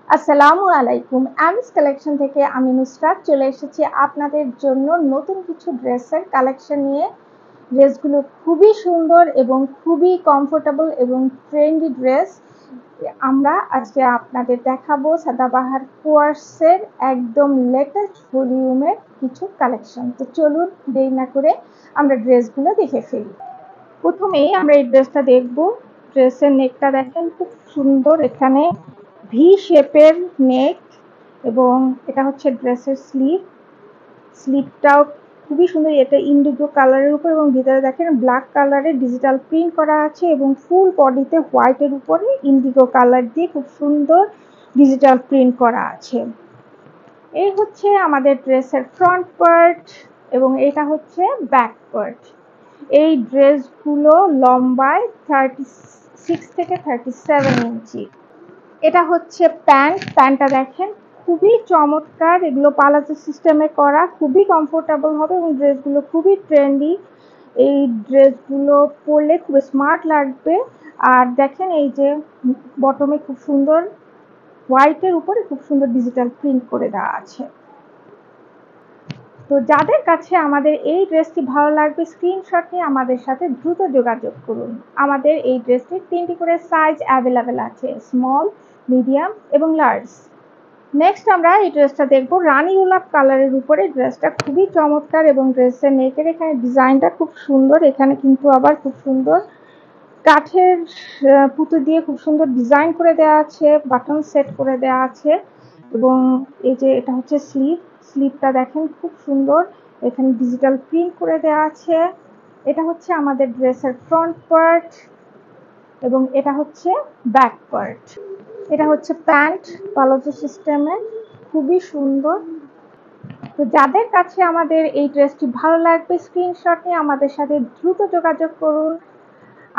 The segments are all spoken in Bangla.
আসসালামু আলাইকুম। আমিস কালেকশন থেকে আমি নুসরাত চলে এসেছি আপনাদের জন্য নতুন কিছু ড্রেসের কালেকশন নিয়ে। ড্রেসগুলো খুবই সুন্দর এবং খুবই কমফোর্টেবল এবং ট্রেন্ডি ড্রেস। আমরা আজকে আপনাদের দেখাবো সাদাবাহার কোয়ার্সের একদম লেটেস্ট ভলিউমের কিছু কালেকশন। তো চলুন দেরি না করে আমরা ড্রেসগুলো দেখে ফেলি। প্রথমেই আমরা এই ড্রেসটা দেখব। ড্রেসের নেকটা দেখেন খুব সুন্দর, এখানে ভি শেপের নেক এবং এটা হচ্ছে ড্রেসের স্লিভটাও খুবই সুন্দর। এটা ইন্ডিগো কালারের উপর এবং ভিতরে দেখেন ব্ল্যাক কালারের ডিজিটাল প্রিন্ট করা আছে এবং ফুল বডিতে হোয়াইটের উপরে ইন্ডিগো কালার দিয়ে খুব সুন্দর ডিজিটাল প্রিন্ট করা আছে। এই হচ্ছে আমাদের ড্রেসের ফ্রন্ট পার্ট এবং এটা হচ্ছে ব্যাক পার্ট। এই ড্রেসগুলো লম্বায় 36 থেকে 37 ইঞ্চি। এটা হচ্ছে প্যান্টটা দেখেন খুবই চমৎকার। এগুলো পালাজো সিস্টেমে করা, খুবই কমফোর্টেবল হবে এবং ড্রেসগুলো খুবই ট্রেন্ডি। এই ড্রেসগুলো পরলে খুব স্মার্ট লাগবে। আর দেখেন এই যে বটমে খুব সুন্দর হোয়াইটের উপরে খুব সুন্দর ডিজিটাল প্রিন্ট করে দেওয়া আছে। তো যাদের কাছে আমাদের এই ড্রেসটি ভালো লাগবে স্ক্রিনশট নিয়ে আমাদের সাথে দ্রুত যোগাযোগ করুন। আমাদের এই ড্রেসটির 3টি করে সাইজ অ্যাভেলেবেল আছে, স্মল, মিডিয়াম এবং লার্জ। নেক্সট আমরা এই ড্রেসটা দেখবো রানী গোলাপ কালারের উপরে। ড্রেসটা খুবই চমৎকার এবং ড্রেসের নেকের এখানে ডিজাইনটা খুব সুন্দর। এখানে কিন্তু আবার খুব সুন্দর কাঠের পুঁতি দিয়ে খুব সুন্দর ডিজাইন করে দেওয়া আছে, বাটন সেট করে দেওয়া আছে এবং এই যে এটা হচ্ছে স্লিভটা দেখেন খুব সুন্দর, এখানে ডিজিটাল প্রিন্ট করে দেওয়া আছে। এটা হচ্ছে আমাদের ড্রেসের ফ্রন্ট পার্ট এবং এটা হচ্ছে ব্যাক পার্ট। এটা হচ্ছে প্যান্ট পালাজো সিস্টেমের, খুবই সুন্দর। তো যাদের কাছে আমাদের এই ড্রেসটি ভালো লাগবে স্ক্রিনশট নিয়ে আমাদের সাথে দ্রুত যোগাযোগ করুন।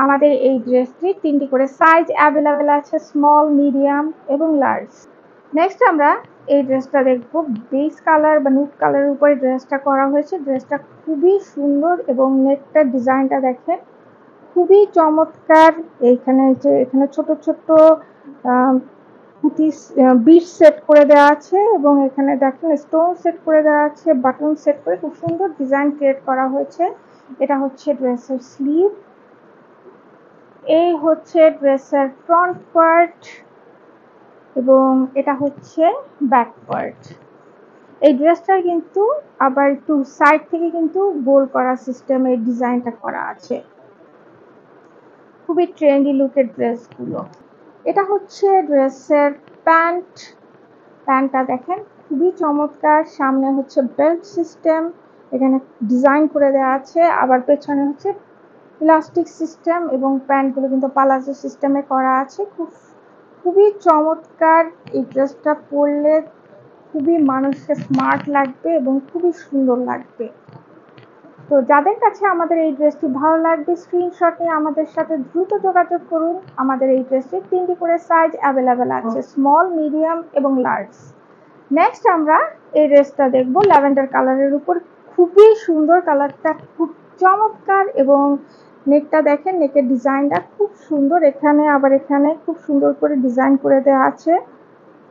আমাদের এই ড্রেসটির 3টি করে সাইজ অ্যাভেলেবেল আছে, স্মল, মিডিয়াম এবং লার্জ। নেক্সট আমরা এই ড্রেসটা দেখবো বেস কালার বা নুড কালারের উপরে ড্রেসটা করা হয়েছে। ড্রেসটা খুবই সুন্দর এবং নেকটার ডিজাইনটা দেখেন খুবই চমৎকার। এখানে ছোট ছোট বিট সেট করে দেওয়া আছে এবং এখানে দেখেন স্টোন সেট করে দেওয়া আছে, বাটন সেট করে খুব সুন্দর ডিজাইন ক্রিয়েট করা হয়েছে। এটা হচ্ছে ড্রেসের স্লিভ, এই হচ্ছে ড্রেসের ফ্রন্ট পার্ট এবং এটা হচ্ছে ব্যাক পার্ট। এই ড্রেসটার কিন্তু আবার একটু সাইড থেকে কিন্তু গোল করা সিস্টেমের ডিজাইনটা করা আছে, খুবই ট্রেন্ডি লুকের ড্রেসগুলো। এটা হচ্ছে ড্রেসের প্যান্টটা দেখেন খুবই চমৎকার। সামনে হচ্ছে বেল্ট সিস্টেম, এখানে ডিজাইন করে দেওয়া আছে, আবার পেছনে হচ্ছে ইলাস্টিক সিস্টেম এবং প্যান্টগুলো কিন্তু পালাজো সিস্টেমে করা আছে। খুবই চমৎকার। এই ড্রেসটা পরলে খুবই মানুষকে স্মার্ট লাগবে এবং খুবই সুন্দর লাগবে। তো যাদের কাছে আমাদের এই ড্রেসটি ভালো লাগবে স্ক্রিনশট নিয়ে আমাদের সাথে দ্রুত যোগাযোগ করুন। আমাদের এই ড্রেসটির 3টি করে সাইজ অ্যাভেলেবেল আছে, স্মল, মিডিয়াম এবং লার্জ। নেক্সট আমরা এই ড্রেসটা দেখবো ল্যাভেন্ডার কালারের উপর, খুবই সুন্দর, কালারটা খুব চমৎকার এবং নেকটা দেখেন, নেকের ডিজাইনটা খুব সুন্দর। এখানে খুব সুন্দর করে ডিজাইন করে দেওয়া আছে,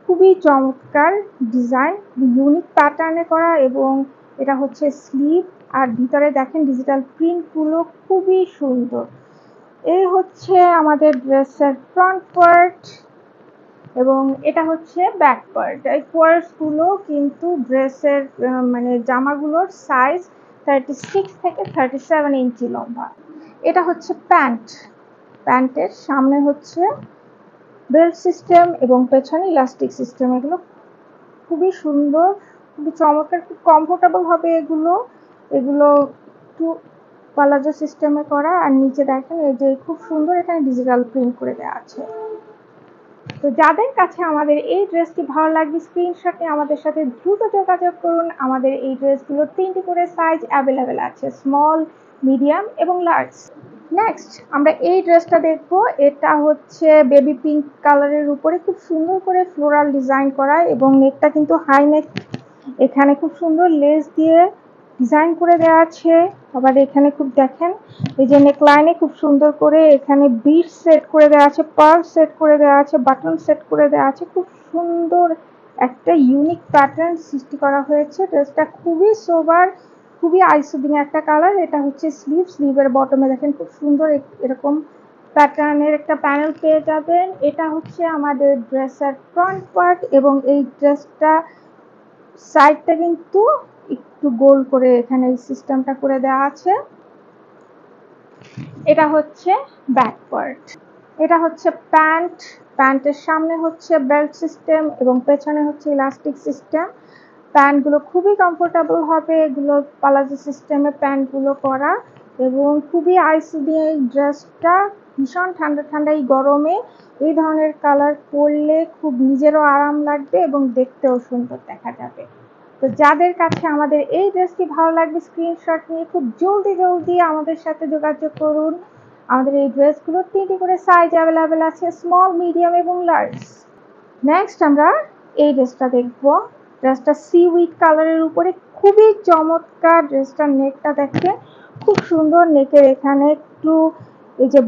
খুবই চমৎকার ডিজাইন, ইউনিক প্যাটার্নে করা এবং এটা হচ্ছে স্লিভ আর ভিতরে দেখেন ডিজিটাল প্রিন্টগুলো খুবই সুন্দর। এই হচ্ছে আমাদের ড্রেসের ফ্রন্ট পার্ট এবং এটা হচ্ছে ব্যাক পার্ট। এই কোয়ার্সগুলো কিন্তু ড্রেসের মানে জামাগুলোর সাইজ 36 থেকে 37 ইঞ্চি লম্বা। এটা হচ্ছে প্যান্টের সামনে হচ্ছে বেল্ট সিস্টেম এবং পেছনে ইলাস্টিক সিস্টেম। এগুলো খুবই সুন্দর, খুবই চমৎকার, খুব কমফোর্টেবল হবে এগুলো একটু পালাজো সিস্টেমে করা। আর নিচে দেখেন এই যে খুব সুন্দর এখানে ডিজিটাল প্রিন্ট করে দেওয়া আছে। তো যাদের কাছে আমাদের এই ড্রেসটি ভালো লাগবে স্ক্রিনশট নিয়ে আমাদের সাথে দ্রুত যোগাযোগ করুন। আমাদের এই ড্রেসগুলোর 3টি করে সাইজ অ্যাভেলেবেল আছে, স্মল, মিডিয়াম এবং লার্জ। নেক্সট আমরা এই ড্রেসটা দেখবো। এটা হচ্ছে বেবি পিঙ্ক কালারের উপরে খুব সুন্দর করে ফ্লোরাল ডিজাইন করা এবং নেকটা কিন্তু হাই নেক। এখানে খুব সুন্দর লেস দিয়ে ডিজাইন করে দেওয়া আছে। আবার এখানে খুব দেখেন এই যে নেকলাইনে খুব সুন্দর করে এখানে বিট সেট করে দেওয়া আছে, পার্ল সেট করে দেওয়া আছে, বাটন সেট করে দেওয়া আছে। খুব সুন্দর একটা ইউনিক প্যাটার্ন সৃষ্টি করা হয়েছে। ড্রেসটা খুবই সোবার, খুবই আইসুদিং একটা কালার। এটা হচ্ছে স্লিভের বটমে দেখেন খুব সুন্দর এরকম প্যাটার্নের একটা প্যানেল পেয়ে যাবেন। এটা হচ্ছে আমাদের ড্রেসের ফ্রন্ট পার্ট এবং এই ড্রেসটা সাইডটা কিন্তু একটু গোল করে এখানে এই সিস্টেমটা করে দেওয়া আছে। এটা হচ্ছে ব্যাক পার্ট। এটা হচ্ছে প্যান্ট। প্যান্টের সামনে হচ্ছে বেল্ট সিস্টেম এবং পেছনে হচ্ছে ইলাস্টিক সিস্টেম। প্যান্টগুলো খুবই কমফোর্টেবল হবে, এগুলো পালাজো সিস্টেমে প্যান্টগুলো করা এবং খুবই আইসুদিং। এই ড্রেসটা ভীষণ ঠান্ডা ঠান্ডা এই গরমে এই ধরনের কালার পরলে খুব নিজেরও আরাম লাগবে এবং দেখতেও সুন্দর দেখা যাবে। তো যাদের কাছে আমাদের এই ড্রেসটি ভালো লাগবে স্ক্রিনশট নিয়ে খুব জলদি আমাদের সাথে যোগাযোগ করুন। আমাদের এই ড্রেসগুলোর 3টি করে সাইজ অ্যাভেলেবেল আছে, স্মল, মিডিয়াম এবং লার্জ। নেক্সট আমরা এই ড্রেসটা দেখবো। ড্রেসটা সিউইড কালারের উপরে খুবই চমৎকার। ড্রেসটার নেকটা দেখে খুব সুন্দর। নেকের এখানে একটু এই যে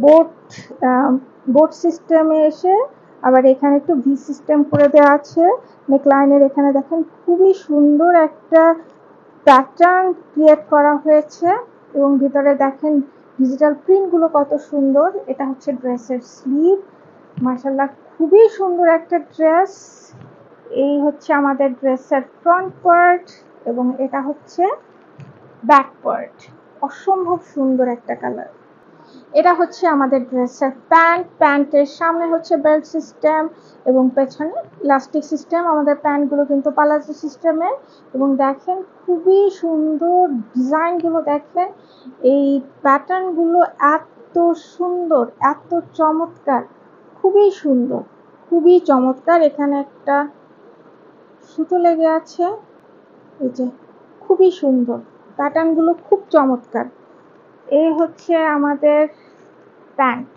বোট সিস্টেমে এসে আবার এখানে একটু ভি সিস্টেম করে দেওয়া আছে। নেকলাইনের এখানে দেখেন খুবই সুন্দর একটা প্যাটার্ন ক্রিয়েট করা হয়েছে এবং ভিতরে দেখেন ডিজিটাল প্রিন্টগুলো কত সুন্দর। এটা হচ্ছে ড্রেসের স্লিভ। মাশাআল্লাহ খুবই সুন্দর একটা ড্রেস। এই হচ্ছে আমাদের ড্রেসের ফ্রন্ট পার্ট এবং এটা হচ্ছে ব্যাক পার্ট। অসম্ভব সুন্দর একটা কালার। এটা হচ্ছে আমাদের ড্রেসের প্যান্ট। প্যান্টের সামনে হচ্ছে বেল্ট সিস্টেম এবং পেছনে ইলাস্টিক সিস্টেম। আমাদের প্যান্টগুলো কিন্তু পালাজো সিস্টেমের এবং দেখেন খুবই সুন্দর ডিজাইনগুলো। দেখেন এই প্যাটার্নগুলো এত সুন্দর, এত চমৎকার, খুবই সুন্দর, খুবই চমৎকার। এখানে একটা সুতো লেগে আছে, এই যে খুবই সুন্দর প্যাটার্নগুলো, খুব চমৎকার। এই হচ্ছে আমাদের প্যান্ট,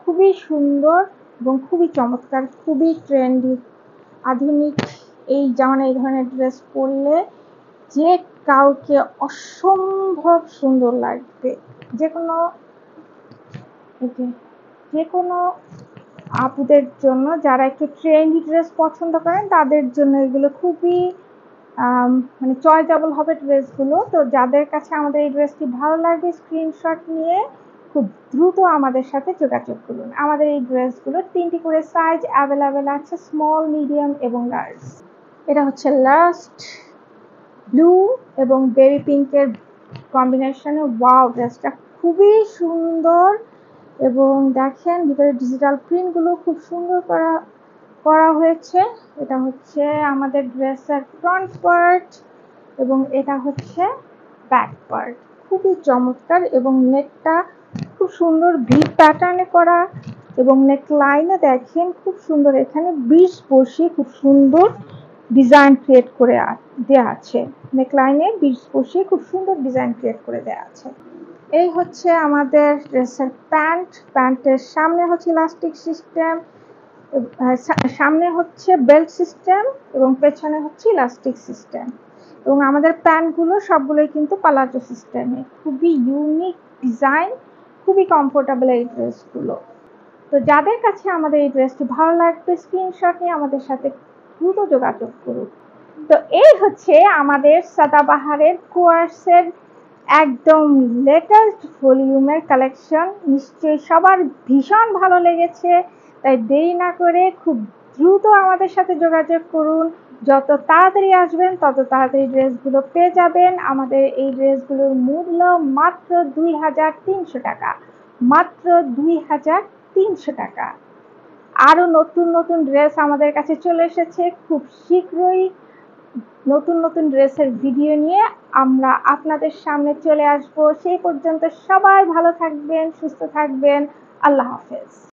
খুবই সুন্দর এবং খুবই চমৎকার, খুবই ট্রেন্ডি, আধুনিক। এই জামানায় এই ধরনের ড্রেস পরলে যে কাউকে অসম্ভব সুন্দর লাগবে। যে কোনো আপুদের জন্য যারা একটু ট্রেন্ডি ড্রেস পছন্দ করেন তাদের জন্য এগুলো খুবই মানে চয়েজেবল হবে ড্রেসগুলো। তো যাদের কাছে আমাদের এই ড্রেসটি ভালো লাগবে স্ক্রিনশট নিয়ে খুব দ্রুত আমাদের সাথে যোগাযোগ করুন। আমাদের এই ড্রেসগুলোর 3টি করে সাইজ অ্যাভেলেবেল আছে, স্মল, মিডিয়াম এবং লার্জ। এটা হচ্ছে লাস্ট ব্লু এবং বেবি পিঙ্কের কম্বিনেশনে। ওয়াও, ড্রেসটা খুবই সুন্দর এবং দেখেন ভিতরে ডিজিটাল প্রিন্টগুলো খুব সুন্দর করা হয়েছে। এটা হচ্ছে আমাদের ড্রেসের ফ্রন্ট পার্ট এবং এটা হচ্ছে ব্যাক পার্ট। খুবই চমৎকার এবং নেকটা খুব সুন্দর ভি প্যাটার্নে করা এবং নেক লাইনে দেখেন খুব সুন্দর এখানে বিটস বসিয়ে খুব সুন্দর ডিজাইন ক্রিয়েট করে দেওয়া আছে। নেক লাইনে বিটস বসিয়ে খুব সুন্দর ডিজাইন ক্রিয়েট করে দেওয়া আছে। এই হচ্ছে আমাদের ড্রেসের প্যান্ট। প্যান্টের সামনে হচ্ছে ইলাস্টিক সিস্টেম, সামনে হচ্ছে বেল্ট সিস্টেম এবং পেছনে হচ্ছে ইলাস্টিক সিস্টেম এবং আমাদের প্যান্টগুলো সবগুলোই কিন্তু পালাজো সিস্টেমে। খুবই ইউনিক ডিজাইন, খুবই কমফোর্টেবল এই ড্রেসগুলো। তো যাদের কাছে আমাদের এই ড্রেসটি ভালো লাগবে স্ক্রিনশট নিয়ে আমাদের সাথে দ্রুত যোগাযোগ করুন। তো এই হচ্ছে আমাদের সাদাবাহারের কোয়ার্সের একদম লেটেস্ট ভলিউমের কালেকশন। নিশ্চয়ই সবার ভীষণ ভালো লেগেছে, তাই দেরি না করে খুব দ্রুত আমাদের সাথে যোগাযোগ করুন। যত তাড়াতাড়ি আসবেন তত তাড়াতাড়ি ড্রেসগুলো পেয়ে যাবেন। আমাদের এই ড্রেসগুলোর মূল্য মাত্র 2300 টাকা, মাত্র 2300 টাকা। আরো নতুন নতুন ড্রেস আমাদের কাছে চলে এসেছে। খুব শীঘ্রই নতুন নতুন ড্রেসের ভিডিও নিয়ে আমরা আপনাদের সামনে চলে আসব। সেই পর্যন্ত সবাই ভালো থাকবেন, সুস্থ থাকবেন। আল্লাহ হাফেজ।